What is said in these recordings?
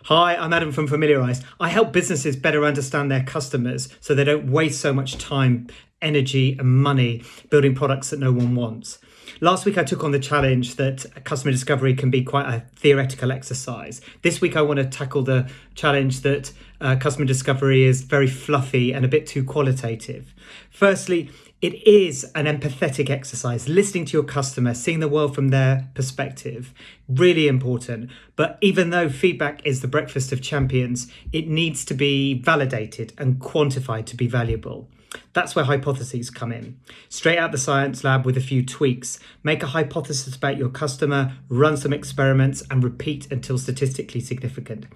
Hi, I'm Adam from Familiarise. I help businesses better understand their customers so they don't waste so much time, energy, and money building products that no one wants. Last week, I took on the challenge that customer discovery can be quite a theoretical exercise. This week, I want to tackle the challenge that customer discovery is very fluffy and a bit too qualitative. Firstly, it is an empathetic exercise, listening to your customer, seeing the world from their perspective, really important. But even though feedback is the breakfast of champions, it needs to be validated and quantified to be valuable. That's where hypotheses come in. Straight out the science lab with a few tweaks. Make a hypothesis about your customer, run some experiments, and repeat until statistically significant.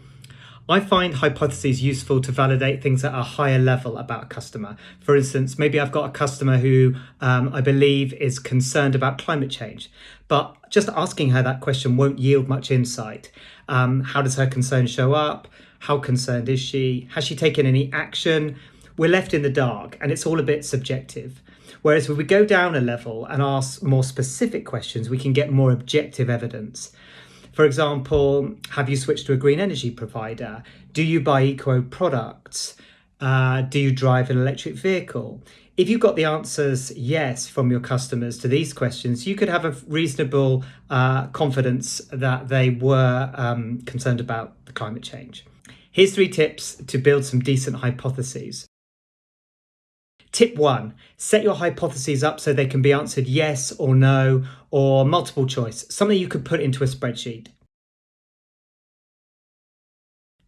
I find hypotheses useful to validate things at a higher level about a customer. For instance, maybe I've got a customer who I believe is concerned about climate change, but just asking her that question won't yield much insight. How does her concern show up? How concerned is she? Has she taken any action? We're left in the dark and it's all a bit subjective. Whereas if we go down a level and ask more specific questions, we can get more objective evidence. For example, have you switched to a green energy provider? Do you buy eco products? Do you drive an electric vehicle? If you got the answers yes from your customers to these questions, you could have a reasonable confidence that they were concerned about the climate change. Here's 3 tips to build some decent hypotheses. Tip 1, set your hypotheses up so they can be answered yes or no or multiple choice, something you could put into a spreadsheet.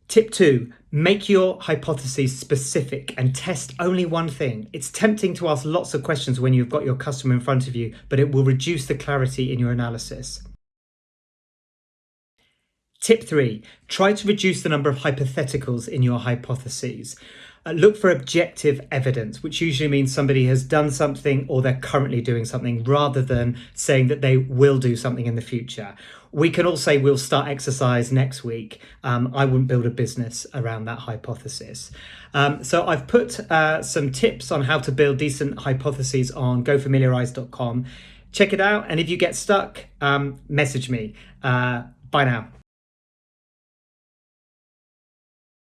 Tip 2, make your hypotheses specific and test only one thing. It's tempting to ask lots of questions when you've got your customer in front of you, but it will reduce the clarity in your analysis. Tip 3, try to reduce the number of hypotheticals in your hypotheses. Look for objective evidence, which usually means somebody has done something or they're currently doing something, rather than saying that they will do something in the future. We can all say we'll start exercise next week. I wouldn't build a business around that hypothesis. So I've put some tips on how to build decent hypotheses on gofamiliarize.com. Check it out. And if you get stuck, message me. Bye now.